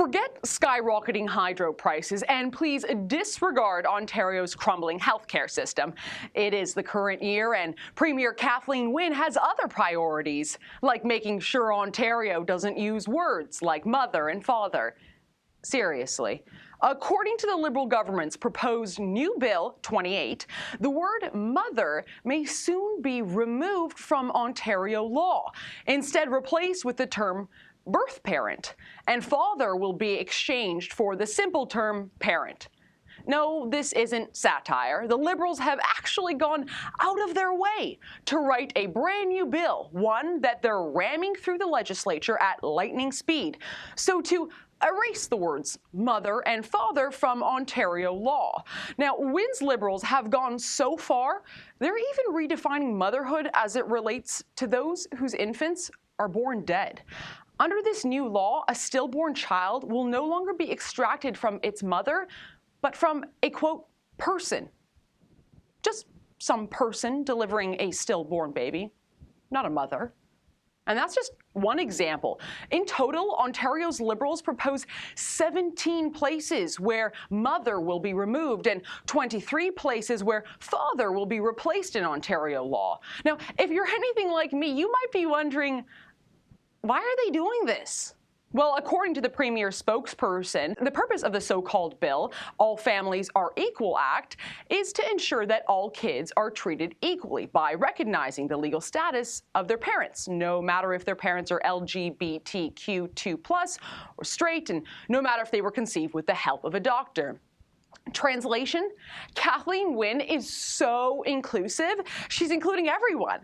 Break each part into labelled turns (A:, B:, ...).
A: Forget skyrocketing hydro prices and please disregard Ontario's crumbling healthcare system. It is the current year and Premier Kathleen Wynne has other priorities, like making sure Ontario doesn't use words like mother and father. Seriously. According to the Liberal government's proposed new Bill 28, the word mother may soon be removed from Ontario law, instead replaced with the term birth parent, and father will be exchanged for the simple term parent. No, this isn't satire. The Liberals have actually gone out of their way to write a brand new bill, one that they're ramming through the legislature at lightning speed. So to erase the words mother and father from Ontario law. Now, Wynne's Liberals have gone so far, they're even redefining motherhood as it relates to those whose infants are born dead. Under this new law, a stillborn child will no longer be extracted from its mother, but from a, quote, person. Just some person delivering a stillborn baby, not a mother. And that's just one example. In total, Ontario's Liberals propose 17 places where mother will be removed and 23 places where father will be replaced in Ontario law. Now, if you're anything like me, you might be wondering, why are they doing this? Well, according to the Premier's spokesperson, the purpose of the so-called bill, All Families Are Equal Act, is to ensure that all kids are treated equally by recognizing the legal status of their parents, no matter if their parents are LGBTQ2+ or straight, and no matter if they were conceived with the help of a doctor. Translation, Kathleen Wynne is so inclusive, she's including everyone,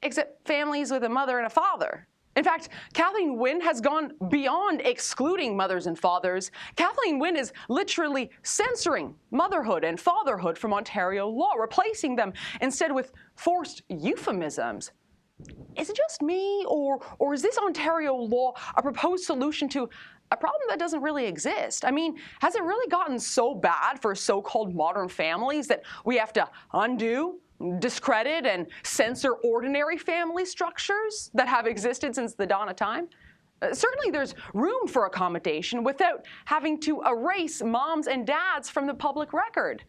A: except families with a mother and a father. In fact, Kathleen Wynne has gone beyond excluding mothers and fathers. Kathleen Wynne is literally censoring motherhood and fatherhood from Ontario law, replacing them instead with forced euphemisms. Is it just me, or is this Ontario law a proposed solution to a problem that doesn't really exist? I mean, has it really gotten so bad for so-called modern families that we have to undo, discredit, and censor ordinary family structures that have existed since the dawn of time? Certainly there's room for accommodation without having to erase moms and dads from the public record.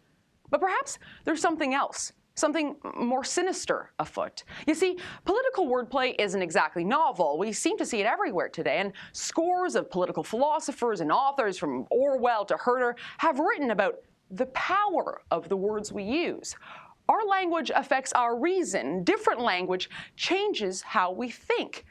A: But perhaps there's something else, something more sinister afoot. You see, political wordplay isn't exactly novel. We seem to see it everywhere today, and scores of political philosophers and authors from Orwell to Herder have written about the power of the words we use. Our language affects our reason. Different language changes how we think.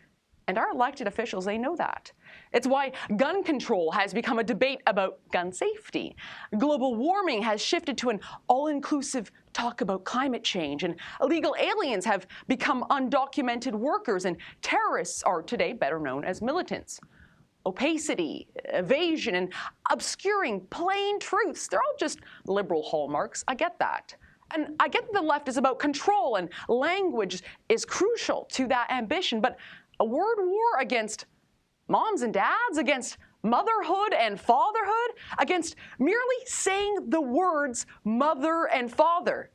A: And our elected officials, they know that. It's why gun control has become a debate about gun safety. Global warming has shifted to an all-inclusive talk about climate change, and illegal aliens have become undocumented workers, and terrorists are today better known as militants. Opacity, evasion, and obscuring plain truths, they're all just liberal hallmarks. I get that. And I get that the left is about control, and language is crucial to that ambition, but a word war against moms and dads, against motherhood and fatherhood, against merely saying the words mother and father.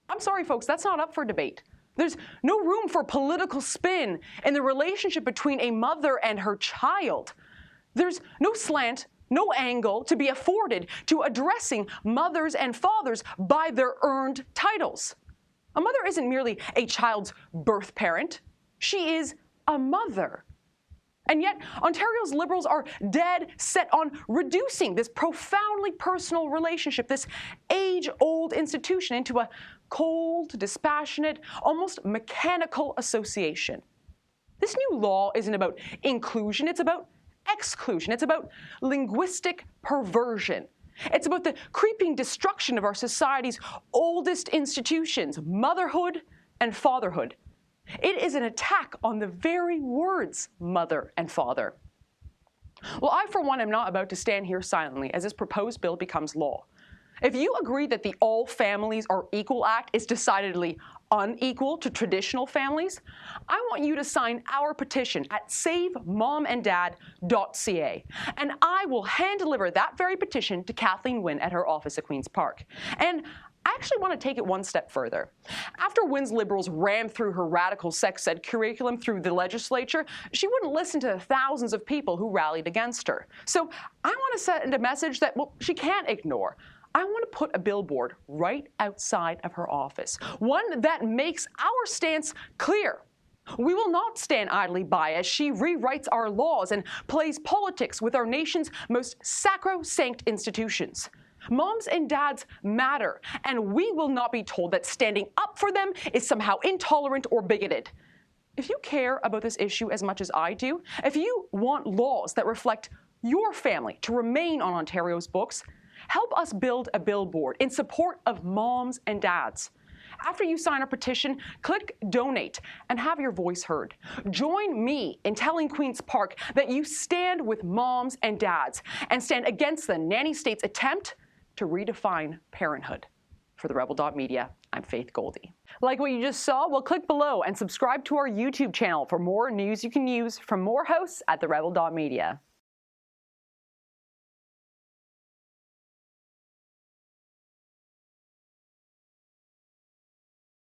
A: I'm sorry, folks, that's not up for debate. There's no room for political spin in the relationship between a mother and her child. There's no slant, no angle to be afforded to addressing mothers and fathers by their earned titles. A mother isn't merely a child's birth parent. She is a mother. And yet, Ontario's Liberals are dead set on reducing this profoundly personal relationship, this age-old institution, into a cold, dispassionate, almost mechanical association. This new law isn't about inclusion, it's about exclusion. It's about linguistic perversion. It's about the creeping destruction of our society's oldest institutions, motherhood and fatherhood. It is an attack on the very words mother and father. Well, I, for one, am not about to stand here silently as this proposed bill becomes law. If you agree that the All Families Are Equal Act is decidedly unequal to traditional families, I want you to sign our petition at SaveMomAndDad.ca, and I will hand-deliver that very petition to Kathleen Wynne at her office at Queen's Park. And I actually want to take it one step further. After Wynn's Liberals rammed through her radical sex ed curriculum through the legislature, she wouldn't listen to the thousands of people who rallied against her. So I want to send a message that, well, she can't ignore. I want to put a billboard right outside of her office, one that makes our stance clear. We will not stand idly by as she rewrites our laws and plays politics with our nation's most sacrosanct institutions. Moms and dads matter, and we will not be told that standing up for them is somehow intolerant or bigoted. If you care about this issue as much as I do, if you want laws that reflect your family to remain on Ontario's books, help us build a billboard in support of moms and dads. After you sign our petition, click Donate and have your voice heard. Join me in telling Queen's Park that you stand with moms and dads and stand against the nanny state's attempt to redefine parenthood. For the Rebel.media, I'm Faith Goldy. Like what you just saw? Well, click below and subscribe to our YouTube channel for more news you can use from more hosts at the Rebel.media.